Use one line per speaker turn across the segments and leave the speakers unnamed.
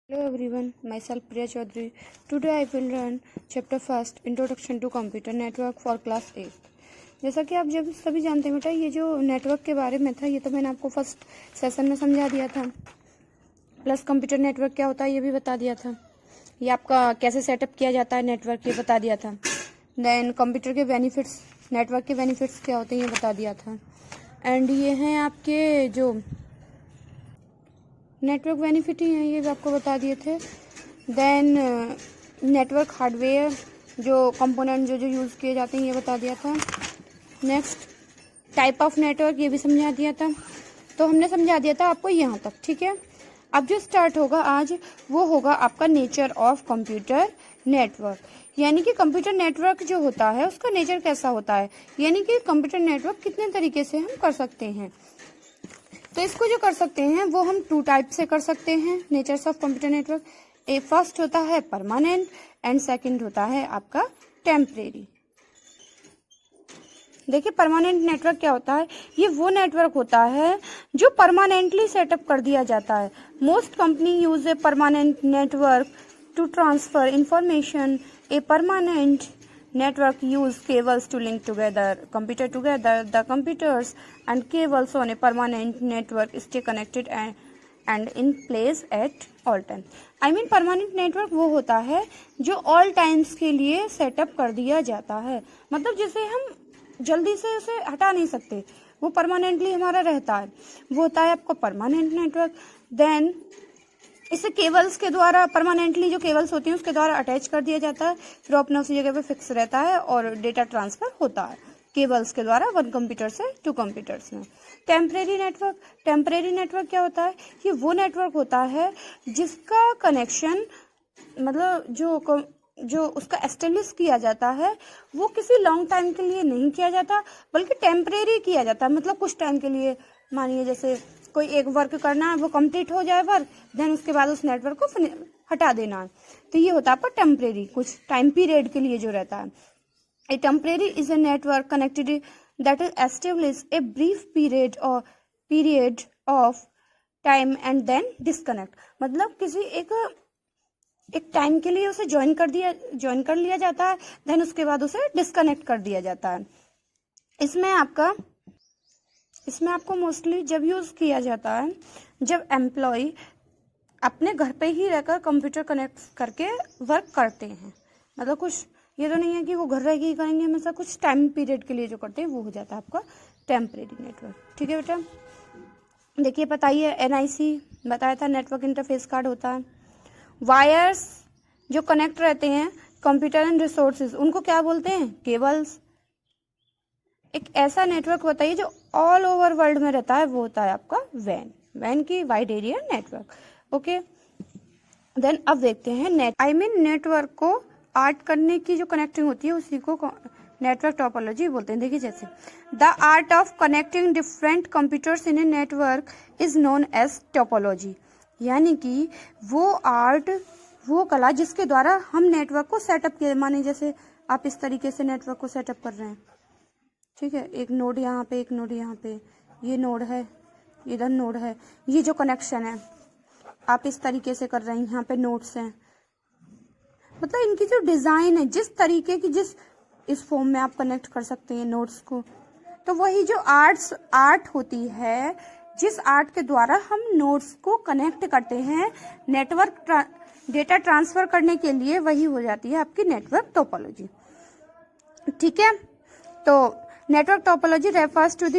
Hello everyone, myself Priya Chaudhary. Today I will learn chapter first Introduction to Computer Network for class 8. जैसा कि आप जब सभी जानते हैं बेटा, ये जो नेटवर्क के बारे में था ये तो मैंने आपको फर्स्ट सेशन में समझा दिया था। प्लस कंप्यूटर नेटवर्क क्या होता है ये भी बता दिया था। ये आपका कैसे सेटअप किया जाता है नेटवर्क ये बता दिया था। देन कंप्यूटर के बेनिफिट्स, नेटवर्क के बेनिफिट्स क्या होते हैं ये बता दिया था। एंड ये हैं आपके जो नेटवर्क बेनिफिट ही हैं ये भी आपको बता दिए थे। देन नेटवर्क हार्डवेयर जो कंपोनेंट जो यूज़ किए जाते हैं ये बता दिया था। नेक्स्ट टाइप ऑफ नेटवर्क ये भी समझा दिया था। तो हमने समझा दिया था आपको यहाँ तक, ठीक है। अब जो स्टार्ट होगा आज वो होगा आपका नेचर ऑफ कंप्यूटर नेटवर्क, यानी कि कंप्यूटर नेटवर्क जो होता है उसका नेचर कैसा होता है, यानी कि कंप्यूटर नेटवर्क कितने तरीके से हम कर सकते हैं। तो इसको जो कर सकते हैं वो हम 2 टाइप से कर सकते हैं natures of computer network. A first होता है परमानेंट एंड सेकंड होता है आपका टेम्परेरी। देखिए परमानेंट नेटवर्क क्या होता है, ये वो नेटवर्क होता है जो परमानेंटली सेटअप कर दिया जाता है। Most company use a permanent network to transfer information. A permanent network use cables to link computer together. The computers and cables on a permanent network stay connected and in place at all time. I mean permanent network वो होता है जो all times के लिए setup कर दिया जाता है, मतलब जिसे हम जल्दी से उसे हटा नहीं सकते, वो परमानेंटली हमारा रहता है, वो होता है आपको परमानेंट नेटवर्क। देन इसे केबल्स के द्वारा परमानेंटली जो केबल्स होती हैं उसके द्वारा अटैच कर दिया जाता है, फिर वो अपने उसी जगह पे फिक्स रहता है और डेटा ट्रांसफर होता है केबल्स के द्वारा वन कंप्यूटर से 2 कंप्यूटर्स में। टेम्परेरी नेटवर्क क्या होता है, ये वो नेटवर्क होता है जिसका कनेक्शन मतलब जो उसका एस्टेब्लिश किया जाता है वो किसी लॉन्ग टाइम के लिए नहीं किया जाता बल्कि टेम्परेरी किया जाता है, मतलब कुछ टाइम के लिए। मानिए जैसे कोई एक वर्क करना है, वो कंप्लीट हो जाए वर्क, देन उसके बाद उस नेटवर्क को हटा देना है, तो ये होता है आपका टेम्परेरी, कुछ टाइम पीरियड के लिए जो रहता है। A temporary is a network connected that is establish a brief period of time and then disconnect, मतलब किसी एक टाइम के लिए उसे ज्वाइन कर लिया जाता है, देन उसके बाद उसे डिस्कनेक्ट कर दिया जाता है। इसमें आपको मोस्टली जब यूज़ किया जाता है जब एम्प्लॉय अपने घर पे ही रहकर कंप्यूटर कनेक्ट करके वर्क करते हैं, मतलब कुछ ये तो नहीं है कि वो घर रह के ही करेंगे हमेशा, कुछ टाइम पीरियड के लिए जो करते हैं वो हो जाता है आपका टेम्परेरी नेटवर्क, ठीक है बेटा। देखिए बताइए NIC बताया था, नेटवर्क इंटरफेस कार्ड होता है। वायर्स जो कनेक्ट रहते हैं कंप्यूटर एंड रिसोर्सेज उनको क्या बोलते हैं, केबल्स। एक ऐसा नेटवर्क बताइए जो ऑल ओवर वर्ल्ड में रहता है, वो होता है आपका वैन की wide area network, okay. Then अब देखते हैं नेटवर्क को आर्ट करने की जो कनेक्टिंग होती है उसी को नेटवर्क टोपोलॉजी बोलते हैं। देखिए जैसे the art of connecting different computers in a network is known as topology, यानी कि वो आर्ट, वो कला जिसके द्वारा हम नेटवर्क को सेटअप किए। माने जैसे आप इस तरीके से नेटवर्क को सेटअप कर रहे हैं, ठीक है, एक नोड यहाँ पे, एक नोड यहाँ पे, ये नोड है, इधर नोड है, ये जो कनेक्शन है आप इस तरीके से कर रहे हैं, यहाँ पे नोड्स हैं, मतलब इनकी जो डिजाइन है, जिस तरीके की जिस इस फॉर्म में आप कनेक्ट कर सकते हैं नोड्स को, तो वही जो आर्ट होती है, जिस आर्ट के द्वारा हम नोड्स को कनेक्ट करते हैं नेटवर्क डेटा ट्रांसफर करने के लिए, वही हो जाती है आपकी नेटवर्क टोपोलॉजी, ठीक है। तो network topology refers to the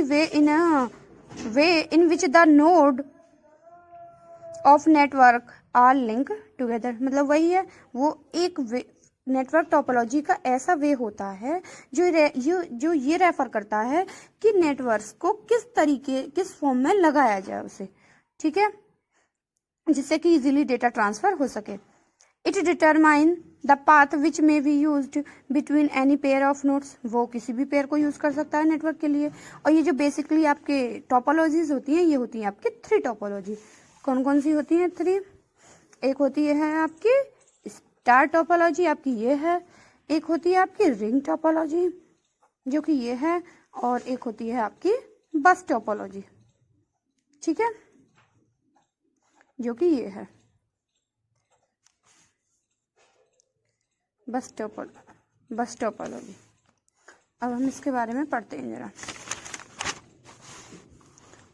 way in which the node of network are link together, मतलब वही है, वो एक नेटवर्क टोपोलॉजी का ऐसा वे होता है जो ये रेफर करता है कि नेटवर्क्स को किस फॉर्म में लगाया जाए उसे, ठीक है, जिससे कि इजीली डेटा ट्रांसफर हो सके। It determine the path which may be used between any pair of nodes, वो किसी भी पेयर को यूज कर सकता है नेटवर्क के लिए। और ये जो बेसिकली आपके टोपोलॉजीज होती हैं ये होती हैं आपकी 3 टोपोलॉजी। कौन कौन सी होती हैं 3? एक होती है आपकी स्टार टोपोलॉजी, आपकी ये है, एक होती है आपकी रिंग टोपोलॉजी जो कि ये है, और एक होती है आपकी बस टोपोलॉजी, ठीक है, जो कि ये है। बस टोपोलॉजी। अब हम इसके बारे में पढ़ते हैं जरा।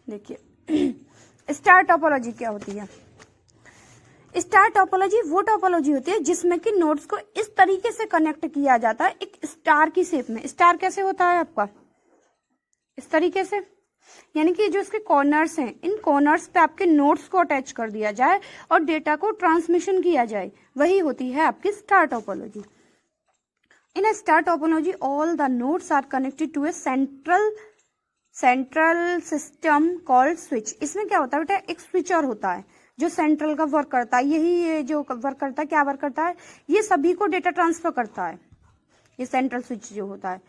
देखिए स्टार टोपोलॉजी क्या होती है। स्टार टोपोलॉजी वो टोपोलॉजी होती है जिसमें कि नोड्स को इस तरीके से कनेक्ट किया जाता है एक स्टार की शेप में। स्टार कैसे होता है आपका, इस तरीके से, यानी कि जो इसके कॉर्नर्स हैं, इन कॉर्नर्स पे आपके नोड्स को अटैच कर दिया जाए और डेटा को ट्रांसमिशन किया जाए, वही होती है आपकी star topology. In a star topology all the nodes are connected to a central system called switch। इसमें क्या होता है बेटा, एक स्विचर होता है जो सेंट्रल का वर्क करता है। यही ये जो वर्क करता है, क्या वर्क करता है, ये सभी को डेटा ट्रांसफर करता है, ये सेंट्रल स्विच जो होता है।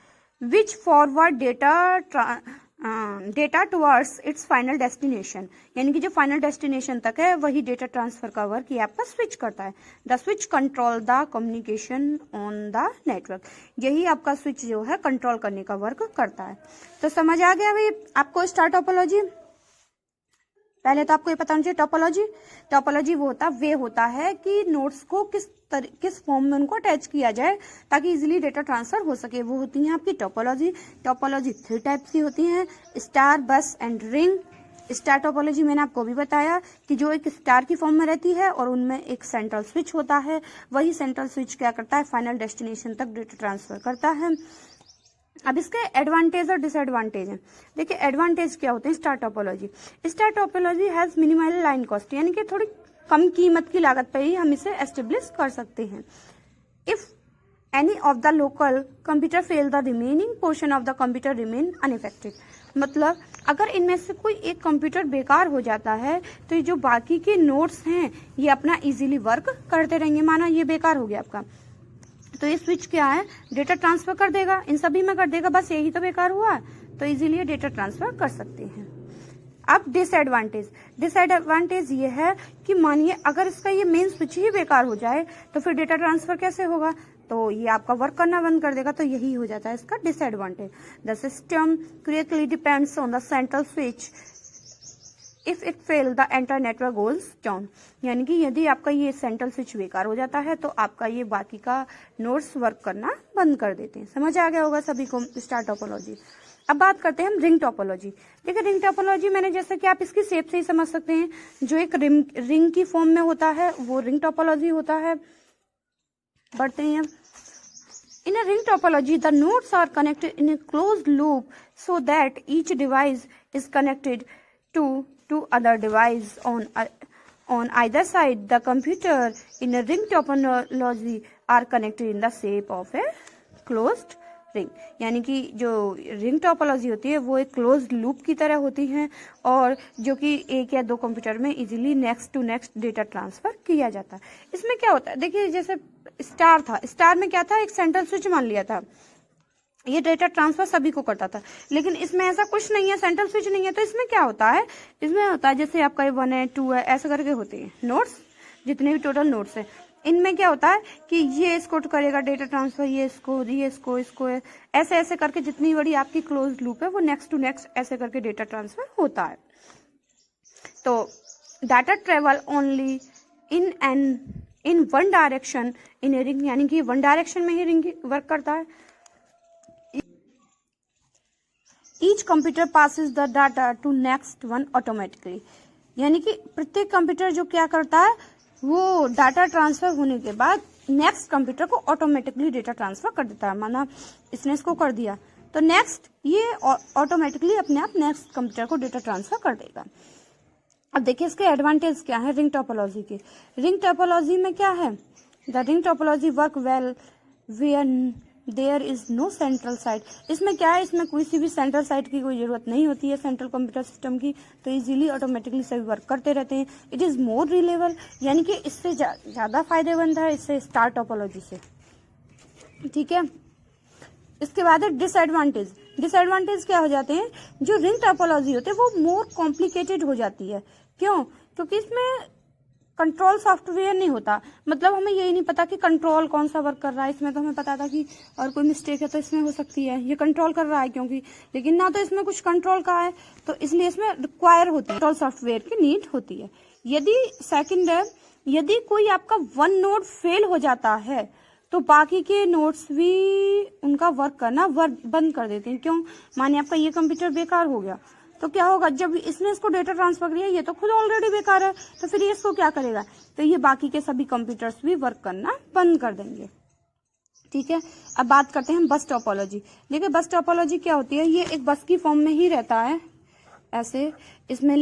Which forward data towards its final destination, यानी कि जो फाइनल डेस्टिनेशन तक है वही डेटा ट्रांसफर का वर्क ये आपका स्विच करता है। The switch control the communication on the network, यही आपका स्विच जो है कंट्रोल करने का वर्क करता है। तो समझ आ गया भाई आपको स्टार टोपोलॉजी। पहले तो आपको ये पता होना चाहिए टोपोलॉजी वो होता है कि नोड्स को किस फॉर्म में उनको अटैच किया जाए ताकि इजीली डेटा ट्रांसफर हो सके, वो होती है आपकी टोपोलॉजी। टोपोलॉजी 3 टाइप की होती हैं, स्टार, बस एंड रिंग। स्टार टोपोलॉजी मैंने आपको भी बताया कि जो एक स्टार की फॉर्म में रहती है और उनमें एक सेंट्रल स्विच होता है, वही सेंट्रल स्विच क्या करता है, फाइनल डेस्टिनेशन तक डेटा ट्रांसफर करता है। अब इसके एडवांटेज और डिसएडवांटेज हैं। देखिए एडवांटेज क्या होते हैं star topology. Star topology has minimal line cost, यानी कि थोड़ी कम कीमत की लागत पर ही हम इसे एस्टेब्लिश कर सकते हैं। If any of the local computer fail the remaining portion of the computer remain unaffected, मतलब अगर इनमें से कोई एक कंप्यूटर बेकार हो जाता है तो ये जो बाकी के नोड्स हैं ये अपना इजीली वर्क करते रहेंगे। माना ये बेकार हो गया आपका, तो ये स्विच क्या है, डेटा ट्रांसफर कर देगा, इन सभी में कर देगा, बस यही तो बेकार हुआ, तो इजीली डेटा ट्रांसफर कर सकते हैं। अब डिसएडवांटेज ये है कि मानिए अगर इसका ये मेन स्विच ही बेकार हो जाए तो फिर डेटा ट्रांसफर कैसे होगा, तो ये आपका वर्क करना बंद कर देगा, तो यही हो जाता है इसका disadvantage. The system greatly depends on the central switch, if it fail the entire network goes down, यानी कि यदि आपका ये सेंट्रल स्विच बेकार हो जाता है तो आपका ये बाकी का नोड्स वर्क करना बंद कर देते हैं। समझ आ गया होगा सभी को स्टार टोपोलॉजी। अब बात करते हैं हम रिंग टोपोलॉजी। देखिए रिंग टोपोलॉजी मैंने जैसे कि आप इसकी शेप से ही समझ सकते हैं, जो एक रिंग की फॉर्म में होता है वो रिंग टोपोलॉजी होता है। बढ़ते हैं अब। In a ring topology, the nodes are connected in a closed loop so that each device is connected to other device on either side. The computer in a ring topology are connected in the shape of a closed ring. यानी कि जो ring topology होती है वो एक closed loop की तरह होती है और जो कि एक या दो कंप्यूटर में easily next to next data transfer किया जाता है। इसमें क्या होता है, देखिए जैसे स्टार था, स्टार में क्या था, एक सेंट्रल स्विच मान लिया था, ये डेटा ट्रांसफर सभी को करता था। लेकिन इसमें ऐसा कुछ नहीं है, सेंट्रल स्विच नहीं है, तो इसमें क्या होता है, इसमें होता है जैसे आपका 1 है 2 है ऐसा करके होते हैं नोड्स, जितने भी टोटल नोड्स है, इनमें क्या होता है कि ये इसको करेगा डेटा ट्रांसफर, ये इसको ऐसे ऐसे करके जितनी बड़ी आपकी क्लोज लूप है वो नेक्स्ट टू नेक्स्ट ऐसे करके डेटा ट्रांसफर होता है। तो data travel only in one direction in a ring, यानी कि वन डायरेक्शन में ही रिंग वर्क करता है। Each computer passes the data to next one automatically, यानी कि प्रत्येक कंप्यूटर जो क्या करता है वो डाटा ट्रांसफर होने के बाद नेक्स्ट कंप्यूटर को ऑटोमेटिकली डेटा ट्रांसफर कर देता है। माना इसने इसको कर दिया तो नेक्स्ट ये ऑटोमेटिकली अपने आप नेक्स्ट कंप्यूटर को डेटा ट्रांसफर कर देगा। अब देखिए इसके एडवांटेज क्या है रिंग टोपोलॉजी के। रिंग टोपोलॉजी में क्या है, the ring topology work well where there is no central site. इसमें क्या है, इसमें कोई सी भी सेंट्रल साइट की कोई जरूरत नहीं होती है सेंट्रल कंप्यूटर सिस्टम की, तो इजीली ऑटोमेटिकली सभी वर्क करते रहते हैं। इट इज मोर रिलेबल, यानी कि इससे ज्यादा फायदेमंद है इससे स्टार टोपोलॉजी से। ठीक है, इसके बाद है डिसएडवांटेज। डिसएडवांटेज क्या हो जाते हैं, जो रिंग टोपोलॉजी होते हैं वो मोर कॉम्प्लिकेटेड हो जाती है। क्यों, क्योंकि इसमें कंट्रोल सॉफ्टवेयर नहीं होता, मतलब हमें यही नहीं पता कि कंट्रोल कौन सा वर्क कर रहा है। इसमें तो हमें पता था कि और कोई मिस्टेक है तो इसमें हो सकती है, ये कंट्रोल कर रहा है क्योंकि, लेकिन ना तो इसमें कुछ कंट्रोल का है, तो इसलिए इसमें रिक्वायर होती है, कंट्रोल सॉफ्टवेयर की नीड होती है। यदि सेकंड है, यदि कोई आपका वन नोड फेल हो जाता है तो बाकी के नोड्स भी उनका वर्क करना बंद कर देते हैं। क्यों? मानिए आपका ये कंप्यूटर बेकार हो गया तो क्या होगा, जब इसने इसको डेटा ट्रांसफर किया, ये तो खुद ऑलरेडी बेकार है, तो फिर ये इसको क्या करेगा, तो ये बाकी के सभी कंप्यूटर्स भी वर्क करना बंद कर देंगे। ठीक है, अब बात करते हैं बस टोपोलॉजी। देखिए बस टोपोलॉजी क्या होती है, ये एक बस की फॉर्म में ही रहता है ऐसे। इसमें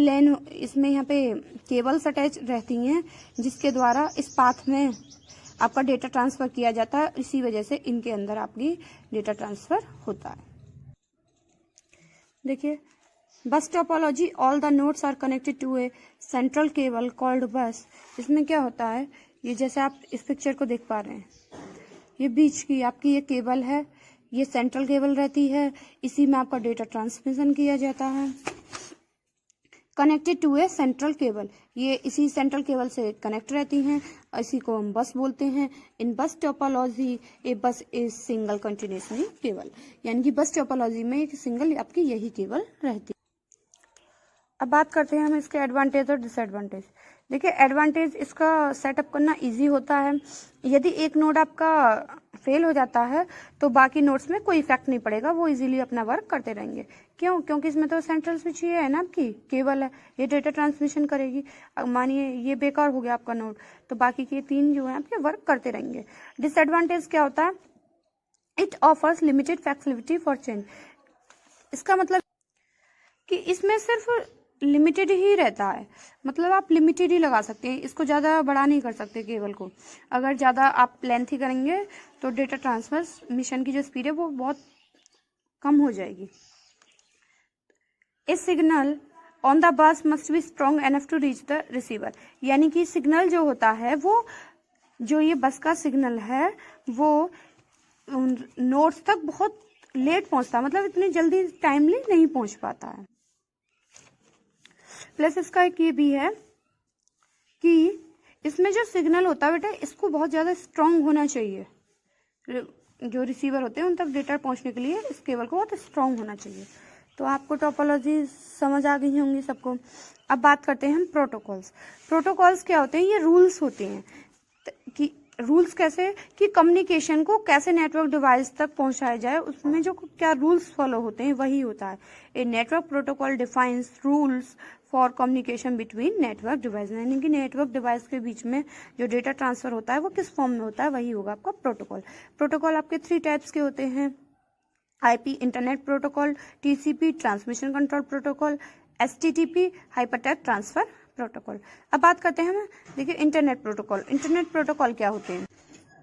इसमें यहाँ पे केबल्स अटैच रहती हैं जिसके द्वारा इस पाथ में आपका डेटा ट्रांसफर किया जाता है। इसी वजह से इनके अंदर आपकी डेटा ट्रांसफर होता है। देखिए bus topology, all the nodes are connected to a central cable called bus. इसमें क्या होता है, ये जैसे आप इस पिक्चर को देख पा रहे हैं, ये बीच की आपकी ये केबल है, ये सेंट्रल केबल रहती है, इसी में आपका डेटा ट्रांसमिशन किया जाता है। Connected to a central cable, ये इसी सेंट्रल केबल से कनेक्ट रहती हैं, इसी को हम बस बोलते हैं। इन बस टोपोलॉजी ए बस इज सिंगल कंटिन्यूअसली केबल, यानी कि बस टोपोलॉजी में एक सिंगल आपकी यही केबल रहती है। अब बात करते हैं हम इसके एडवांटेज और डिसएडवांटेज। देखिए एडवांटेज, इसका सेटअप करना इजी होता है। यदि एक नोड आपका फेल हो जाता है तो बाकी नोड्स में कोई इफेक्ट नहीं पड़ेगा, वो इजीली अपना वर्क करते रहेंगे। क्यों? क्योंकि इसमें तो सेंट्रल स्विच ये है ना, आपकी केबल है, ये डेटा ट्रांसमिशन करेगी। मानिए ये बेकार हो गया आपका नोड, तो बाकी के 3 जो है आपके वर्क करते रहेंगे। डिसएडवांटेज क्या होता है, it offers limited flexibility for change. इसका मतलब कि इसमें सिर्फ लिमिटेड ही रहता है, मतलब आप लिमिटेड ही लगा सकते हैं, इसको ज़्यादा बड़ा नहीं कर सकते केबल को। अगर ज़्यादा आप लेंथी करेंगे तो डेटा ट्रांसफर मिशन की जो स्पीड है वो बहुत कम हो जाएगी। A signal on the bus must be strong enough to reach the receiver, यानी कि सिग्नल जो होता है वो, जो ये बस का सिग्नल है वो नोड्स तक बहुत लेट पहुंचता है, मतलब इतनी जल्दी टाइमली नहीं पहुंच पाता है। प्लस इसका एक ये भी है कि इसमें जो सिग्नल होता है बेटा, इसको बहुत ज़्यादा स्ट्रांग होना चाहिए। जो रिसीवर होते हैं उन तक डेटा पहुंचने के लिए इस केबल को बहुत स्ट्रांग होना चाहिए। तो आपको टोपोलॉजी समझ आ गई होंगी सबको। अब बात करते हैं हम प्रोटोकॉल्स। प्रोटोकॉल्स क्या होते हैं, ये रूल्स होते हैं कि रूल्स कैसे, कि कम्युनिकेशन को कैसे नेटवर्क डिवाइस तक पहुंचाया जाए, उसमें जो क्या रूल्स फॉलो होते हैं वही होता है। A network protocol defines rules for communication between network devices, यानी कि नेटवर्क डिवाइस के बीच में जो डेटा ट्रांसफर होता है वो किस फॉर्म में होता है, वही होगा आपका प्रोटोकॉल। प्रोटोकॉल आपके 3 टाइप्स के होते हैं, IP internet protocol, TCP transmission control protocol, HTTP hypertext transfer protocol. अब बात करते हैं हम, देखिए इंटरनेट प्रोटोकॉल। इंटरनेट प्रोटोकॉल क्या होते हैं,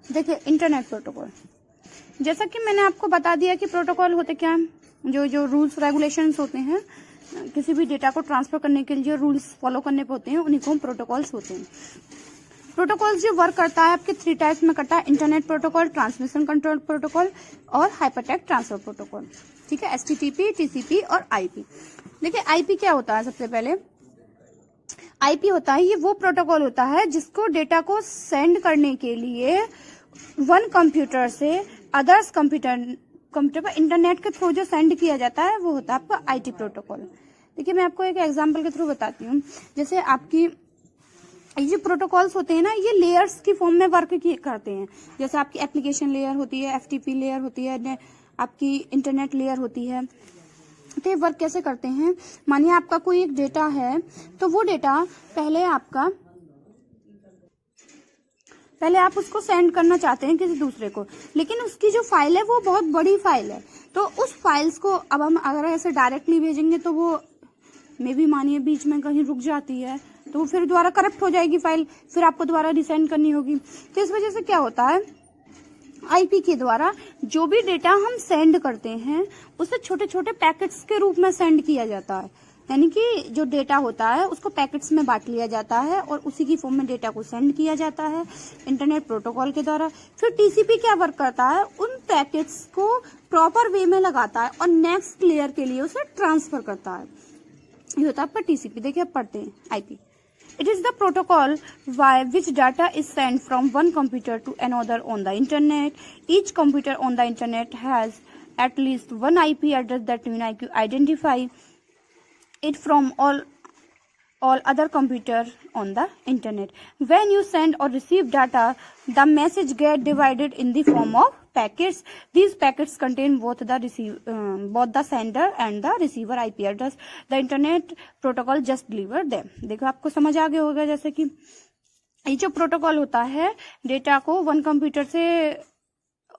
देखिए इंटरनेट प्रोटोकॉल, जैसा कि मैंने आपको बता दिया कि प्रोटोकॉल होते क्या हैं, जो रूल्स रेगुलेशंस होते हैं, किसी भी डेटा को ट्रांसफर करने के लिए रूल्स फॉलो करने होते हैं, उन्हीं को प्रोटोकॉल्स होते हैं। प्रोटोकॉल्स जो वर्क करता है आपके 3 टाइप्स में करता है, internet protocol, transmission control protocol और हाइपरटेक्स्ट ट्रांसफर प्रोटोकॉल। ठीक है, एचटीटीपी, टीसीपी और आईपी। देखिए आईपी क्या होता है, सबसे पहले आईपी होता है, ये वो प्रोटोकॉल होता है जिसको डेटा को सेंड करने के लिए वन कंप्यूटर से अदर्स कंप्यूटर पर इंटरनेट के थ्रू जो सेंड किया जाता है वो होता है आपका आईटी प्रोटोकॉल। देखिए मैं आपको एक एग्जांपल के थ्रू बताती हूँ। जैसे आपकी ये जो प्रोटोकॉल्स होते हैं ना, ये लेयर्स की फॉर्म में वर्क करते हैं। जैसे आपकी एप्लीकेशन लेयर होती है, एफटीपी लेयर होती है, आपकी इंटरनेट लेयर होती है। तो ये वर्क कैसे करते हैं, मानिए आपका कोई एक डेटा है, तो वो डेटा पहले आप उसको सेंड करना चाहते हैं किसी दूसरे को, लेकिन उसकी जो फाइल है वो बहुत बड़ी फाइल है। तो उस फाइल्स को अब हम अगर ऐसे डायरेक्टली भेजेंगे तो वो मे भी मानिए बीच में कहीं रुक जाती है, तो फिर दोबारा करप्ट हो जाएगी फाइल, फिर आपको दोबारा रिसेंड करनी होगी। तो इस वजह से क्या होता है, आईपी के द्वारा जो भी डेटा हम सेंड करते हैं उसे छोटे छोटे पैकेट्स के रूप में सेंड किया जाता है, यानी कि जो डेटा होता है उसको पैकेट्स में बांट लिया जाता है और उसी की फॉर्म में डेटा को सेंड किया जाता है इंटरनेट प्रोटोकॉल के द्वारा। फिर टीसीपी क्या वर्क करता है, उन पैकेट्स को प्रॉपर वे में लगाता है और नेक्स्ट लेयर के लिए उसे ट्रांसफर करता है। ये होता है आपका टीसीपी। देखिए अब पढ़ते हैं IP. It is the protocol by which data is sent from one computer to another on the internet. Each computer on the internet has at least one IP address that can identify it from all all other computer on the internet. When you send or receive data, the message get divided in the form of packets. These packets contain both the sender and the receiver IP address. The internet protocol just deliver them. देखो आपको समझ आ गया होगा, जैसे कि ये जो protocol होता है डेटा को वन कंप्यूटर से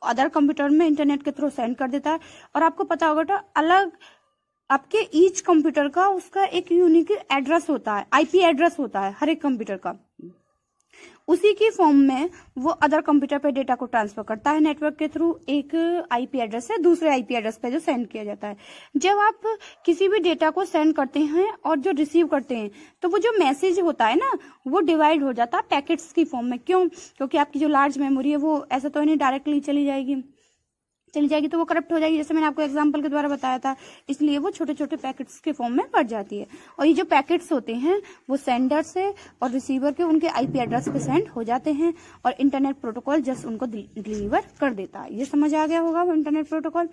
अदर कंप्यूटर में इंटरनेट के थ्रू सेंड कर देता है, और आपको पता होगा तो अलग आपके ईच कंप्यूटर का उसका एक यूनिक एड्रेस होता है, आईपी एड्रेस होता है हर एक कंप्यूटर का। उसी की फॉर्म में वो अदर कंप्यूटर पे डेटा को ट्रांसफर करता है नेटवर्क के थ्रू, एक आईपी एड्रेस से दूसरे आईपी एड्रेस पे जो सेंड किया जाता है। जब आप किसी भी डेटा को सेंड करते हैं और जो रिसीव करते हैं, तो वो जो मैसेज होता है ना, वो डिवाइड हो जाता है पैकेट्स की फॉर्म में। क्यों? क्योंकि आपकी जो लार्ज मेमोरी है वो ऐसा तो नहीं डायरेक्टली चली जाएगी तो वो करप्ट हो जाएगी, जैसे मैंने आपको एग्जांपल के द्वारा बताया था। इसलिए वो छोटे छोटे पैकेट्स के फॉर्म में बढ़ जाती है। और ये जो पैकेट्स होते हैं वो सेंडर से और रिसीवर के उनके आईपी एड्रेस पे सेंड हो जाते हैं, और इंटरनेट प्रोटोकॉल जस्ट उनको डिलीवर कर देता है। ये समझ आ गया होगा वो इंटरनेट प्रोटोकॉल।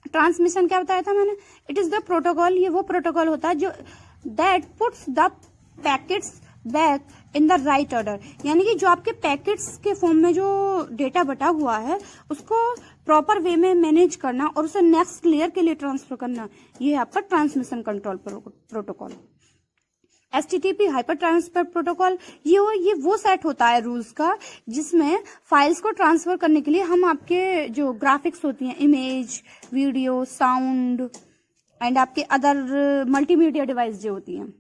ट्रांसमिशन क्या बताया था मैंने? इट इज द प्रोटोकॉल, ये वो प्रोटोकॉल होता है जो that puts the packets back in the right order, यानी कि जो आपके पैकेट्स के फॉर्म में जो डेटा बटा हुआ है उसको प्रॉपर वे में मैनेज करना और उसे नेक्स्ट लेयर के लिए ट्रांसफर करना, ये है आपका transmission control protocol. HTTP hyper transfer protocol ये वो सेट होता है रूल्स का जिसमें फाइल्स को ट्रांसफर करने के लिए हम आपके जो ग्राफिक्स होती हैं, इमेज, वीडियो, साउंड एंड आपके अदर मल्टीमीडिया डिवाइस जो होती हैं,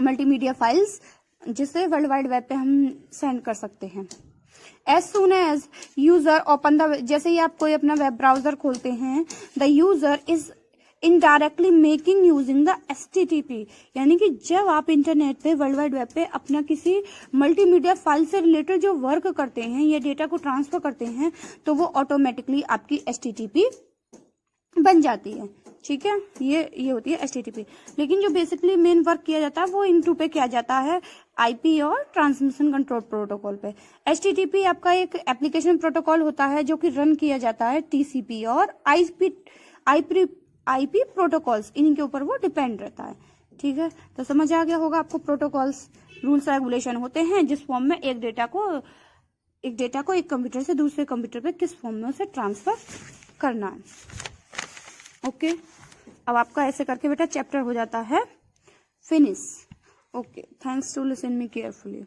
मल्टीमीडिया फाइल्स, जिसे वर्ल्ड वाइड वेब पे हम सेंड कर सकते हैं। As soon as user open the, जैसे ही आप कोई अपना वेब ब्राउजर खोलते हैं, the user is indirectly making using the HTTP, यानी कि जब आप इंटरनेट पे वर्ल्ड वाइड वेब पे अपना किसी मल्टीमीडिया फाइल से रिलेटेड जो वर्क करते हैं या डेटा को ट्रांसफर करते हैं, तो वो ऑटोमेटिकली आपकी HTTP बन जाती है। ठीक है, ये होती है HTTP। लेकिन जो बेसिकली मेन वर्क किया जाता है वो इन टू पे किया जाता है, आईपी और ट्रांसमिशन कंट्रोल प्रोटोकॉल पे। HTTP आपका एक एप्लीकेशन प्रोटोकॉल होता है जो कि रन किया जाता है TCP और आईपी प्रोटोकॉल्स, इनके ऊपर वो डिपेंड रहता है। ठीक है, तो समझ आ गया होगा आपको ओप्रोटोकॉल्स रूल्स रेगुलेशन होते हैं जिस फॉर्म में एक डेटा को एक कंप्यूटर से दूसरे कंप्यूटर पे किस फॉर्म में उसे ट्रांसफर करना है। ओके, अब आपका ऐसे करके बेटा चैप्टर हो जाता है finish. Okay, thanks to listen me carefully.